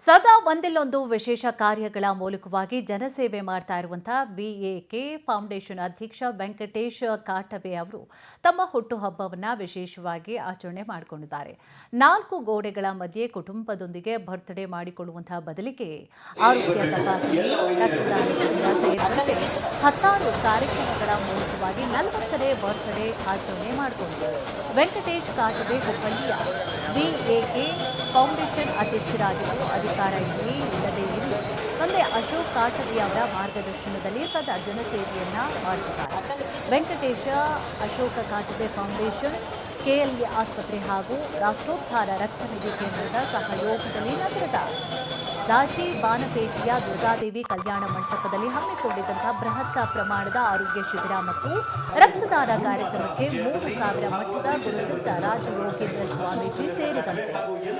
ಸದಾ ಒಂದಿಲ್ಲೊಂದು ವಿಶೇಷ ಕಾರ್ಯಗಳ ಮೂಲಕವಾಗಿ ಜನಸೇವೆ ಮಾಡ್ತಾ ಇರುವಂತಹ ವಿಎಕೆ ಫೌಂಡೇಶನ್ ಅಧ್ಯಕ್ಷ ವೆಂಕಟೇಶ್ ಕಾಟವೆ ಅವರು ತಮ್ಮ ಹುಟ್ಟುಹಬ್ಬವನ್ನು ವಿಶೇಷವಾಗಿ ಆಚರಣೆ ಮಾಡಿಕೊಂಡಿದ್ದಾರೆ. 4 ಗೋಡೆಗಳ ಮಧ್ಯೆ ಕುಟುಂಬದೊಂದಿಗೆ ಬರ್ತ್ಡೇ ಮಾಡಿಕೊಳ್ಳುವಂತಹ ಬದಲಿಗೆ ಆರೋಗ್ಯ ತಪಾಸಣೆ, ರಕ್ತದಾನ ಶಿಬಿರ ಸೇರಿದಂತೆ 16 ಕಾರ್ಯಕ್ರಮಗಳ ಮೂಲಕವಾಗಿ 40ನೇ ಬರ್ತ್ಡೇ ಆಚರಣೆ ಮಾಡಿಕೊಂಡಿದ್ದಾರೆ. ವೆಂಕಟೇಶ್ ಕಾಟವೆ ಹುಬ್ಬಳ್ಳಿಯ ವಿಎಕೆ ಫೌಂಡೇಶನ್ ಅಧ್ಯಕ್ಷರಾಗಿದ್ದು ಅಧಿಕಾರ ಇರಲಿ ಇಲ್ಲದೇ ಇರಲಿ ತಂದೆ ಅಶೋಕ್ ಕಾಟವೆ ಅವರ ಮಾರ್ಗದರ್ಶನದಲ್ಲಿ ಸದಾ ಜನಸೇವೆಯನ್ನ ಮಾಡುತ್ತಿದ್ದಾರೆ. ವೆಂಕಟೇಶ ಅಶೋಕ ಕಾಟವೆ ಫೌಂಡೇಶನ್, ಕೆಎಲ್ಇ ಆಸ್ಪತ್ರೆ ಹಾಗೂ ರಾಷ್ಟ್ರೋದ್ಧಾರ ರಕ್ತನಿಧಿ ಕೇಂದ್ರದ ಸಹಯೋಗದಲ್ಲಿ ನಗರದ ರಾಜಿ ಬಾನಪೇಟೆಯ ದುರ್ಗಾದೇವಿ ಕಲ್ಯಾಣ ಮಂಟಪದಲ್ಲಿ ಹಮ್ಮಿಕೊಂಡಿದ್ದಂತಹ ಬೃಹತ್ ಪ್ರಮಾಣದ ಆರೋಗ್ಯ ಶಿಬಿರ ಮತ್ತು ರಕ್ತದಾನ ಕಾರ್ಯಕ್ರಮಕ್ಕೆ 3,000 ಮಟ್ಟದ ಗುರುಸಿದ್ಧ ರಾಜಯೋಗೇಂದ್ರ ಸ್ವಾಮೀಜಿ ಸೇರಿದಂತೆ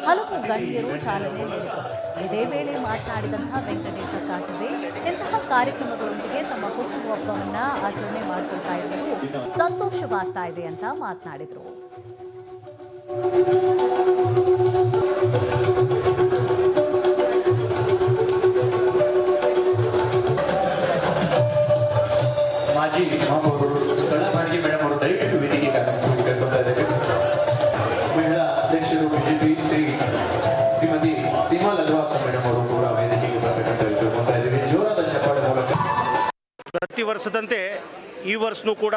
ಹಲವು ಗಣ್ಯರು ಚಾಲನೆ ನೀಡಿದರು. ಇದೇ ವೇಳೆ ಮಾತನಾಡಿದಂತಹ ವೆಂಕಟೇಶ ಕಾಟವೆ ಇಂತಹ ಕಾರ್ಯಕ್ರಮಗಳೊಂದಿಗೆ ತಮ್ಮ ಹುಟ್ಟುಹಬ್ಬವನ್ನು ಆಚರಣೆ ಮಾಡಿಕೊಳ್ತಾ ಇರುವುದು ಸಂತೋಷವಾಗ್ತಾ ಇದೆ ಅಂತ ಮಾತನಾಡಿದರು. ಮಾಜಿ ಮಹಾಪೌರರು ಸಣ್ಣ ಬಾಡಿಗೆ ಮೇಡಮ್ ಅವರು ದಯವಿಟ್ಟು ವೇದಿಕೆಗೆ ಕೇಳ್ಕೊತಾ ಇದ್ದಾರೆ. ಮಹಿಳಾ ಅಧ್ಯಕ್ಷರು ಬಿಜೆಪಿ ಶ್ರೀಮತಿ ಸೀಮಾ ಲದ್ವಾಕರ್ ಮೇಡಮ್ ಅವರು ಕೂಡ ವೇದಿಕೆಗೆ ಬರಬೇಕಂತ ಕೇಳ್ಕೊತಾ ಇದ್ದೀವಿ. ಜೋರಾದ ಚಪ್ಪಾಳೆ ಮೂಲಕ ಪ್ರತಿ ವರ್ಷದಂತೆ ಈ ವರ್ಷನೂ ಕೂಡ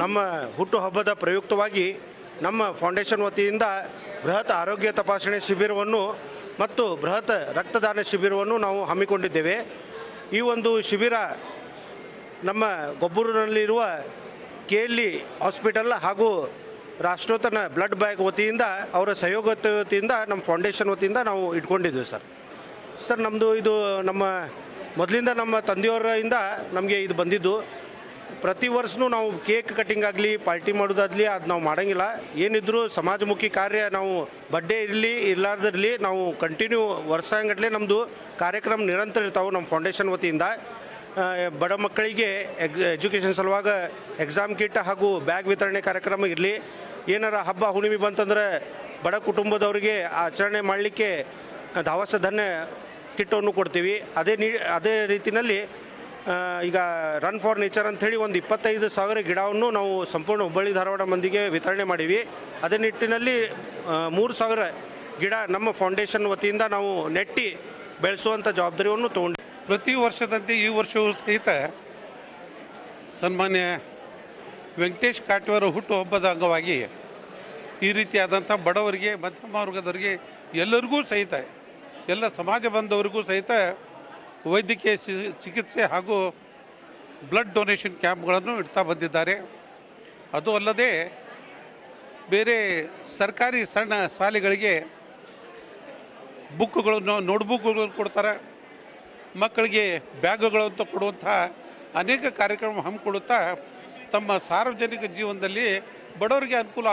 ನಮ್ಮ ಹುಟ್ಟುಹಬ್ಬದ ಪ್ರಯುಕ್ತವಾಗಿ ನಮ್ಮ ಫೌಂಡೇಶನ್ ವತಿಯಿಂದ ಬೃಹತ್ ಆರೋಗ್ಯ ತಪಾಸಣೆ ಶಿಬಿರವನ್ನು ಮತ್ತು ಬೃಹತ್ ರಕ್ತದಾನ ಶಿಬಿರವನ್ನು ನಾವು ಹಮ್ಮಿಕೊಂಡಿದ್ದೇವೆ. ಈ ಒಂದು ಶಿಬಿರ ನಮ್ಮ ಗೊಬ್ಬೂರಿನಲ್ಲಿರುವ ಕೆಎಲ್ಇ ಹಾಸ್ಪಿಟಲ್ ಹಾಗೂ ರಾಷ್ಟ್ರೋತ್ಥಾನ ಬ್ಲಡ್ ಬ್ಯಾಂಕ್ ವತಿಯಿಂದ ಅವರ ಸಹಯೋಗ ವತಿಯಿಂದ ನಮ್ಮ ಫೌಂಡೇಶನ್ ವತಿಯಿಂದ ನಾವು ಇಟ್ಕೊಂಡಿದ್ದೀವಿ ಸರ್. ನಮ್ಮದು ಇದು ನಮ್ಮ ಮೊದಲಿಂದ ನಮ್ಮ ತಂದೆಯವರಿಂದ ನಮಗೆ ಇದು ಬಂದಿದ್ದು. ಪ್ರತಿ ವರ್ಷವೂ ನಾವು ಕೇಕ್ ಕಟ್ಟಿಂಗ್ ಆಗಲಿ ಪಾರ್ಟಿ ಮಾಡೋದಾಗಲಿ ಅದು ನಾವು ಮಾಡೋಂಗಿಲ್ಲ. ಏನಿದ್ರೂ ಸಮಾಜಮುಖಿ ಕಾರ್ಯ ನಾವು ಬರ್ಡೇ ಇರಲಿ ಇರಲಾರ್ದಿರಲಿ ನಾವು ಕಂಟಿನ್ಯೂ ವರ್ಷಾಂಗಟ್ಲೆ ನಮ್ಮದು ಕಾರ್ಯಕ್ರಮ ನಿರಂತರ ಇರ್ತಾವೆ. ನಮ್ಮ ಫೌಂಡೇಶನ್ ವತಿಯಿಂದ ಬಡ ಮಕ್ಕಳಿಗೆ ಎಜುಕೇಷನ್ ಸಲುವಾಗ ಎಕ್ಸಾಮ್ ಕಿಟ್ ಹಾಗೂ ಬ್ಯಾಗ್ ವಿತರಣೆ ಕಾರ್ಯಕ್ರಮ ಇರಲಿ, ಏನಾರ ಹಬ್ಬ ಹುಣ್ಣಿಮೆ ಬಂತಂದ್ರೆ ಬಡ ಕುಟುಂಬದವರಿಗೆ ಆಚರಣೆ ಮಾಡಲಿಕ್ಕೆ ದವಸ ಧಾನ್ಯ ಕಿಟ್ಟನ್ನು ಕೊಡ್ತೀವಿ. ಅದೇ ರೀತಿಯಲ್ಲಿ ಈಗ ರನ್ ಫಾರ್ ನೇಚರ್ ಅಂಥೇಳಿ ಒಂದು 25,000 ಗಿಡವನ್ನು ನಾವು ಸಂಪೂರ್ಣ ಹುಬ್ಬಳ್ಳಿ ಧಾರವಾಡ ಮಂದಿಗೆ ವಿತರಣೆ ಮಾಡೀವಿ. ಅದೇ ನಿಟ್ಟಿನಲ್ಲಿ 3,000 ಗಿಡ ನಮ್ಮ ಫೌಂಡೇಶನ್ ವತಿಯಿಂದ ನಾವು ನೆಟ್ಟಿ ಬೆಳೆಸುವಂಥ ಜವಾಬ್ದಾರಿಯನ್ನು ತೊಗೊಂಡು ಪ್ರತಿ ವರ್ಷದಂತೆ ಈ ವರ್ಷವೂ ಸಹಿತ ಸನ್ಮಾನ್ಯ ವೆಂಕಟೇಶ್ ಕಾಟವೆಯವರ ಹುಟ್ಟುಹಬ್ಬದ ಅಂಗವಾಗಿ ಈ ರೀತಿಯಾದಂಥ ಬಡವರಿಗೆ, ಮಧ್ಯಮ ವರ್ಗದವರಿಗೆ ಎಲ್ಲರಿಗೂ ಸಹಿತ ಎಲ್ಲ ಸಮಾಜ ಬಂದವರಿಗೂ ಸಹಿತ ವೈದ್ಯಕೀಯ ಚಿಕಿತ್ಸೆ ಹಾಗೂ ಬ್ಲಡ್ ಡೊನೇಷನ್ ಕ್ಯಾಂಪ್ಗಳನ್ನು ಇಡ್ತಾ ಬಂದಿದ್ದಾರೆ. ಅದು ಅಲ್ಲದೆ ಬೇರೆ ಸರ್ಕಾರಿ ಸಣ್ಣ ಶಾಲೆಗಳಿಗೆ ಬುಕ್ಗಳನ್ನು, ನೋಟ್ಬುಕ್ಗಳನ್ನು ಕೊಡ್ತಾರೆ. ಮಕ್ಕಳಿಗೆ ಬ್ಯಾಗ್ಗಳಂತ ಕೊಡುವಂಥ ಅನೇಕ ಕಾರ್ಯಕ್ರಮ ಹಮ್ಮಿಕೊಳ್ಳುತ್ತಾ ತಮ್ಮ ಸಾರ್ವಜನಿಕ ಜೀವನದಲ್ಲಿ ಬಡವರಿಗೆ ಅನುಕೂಲ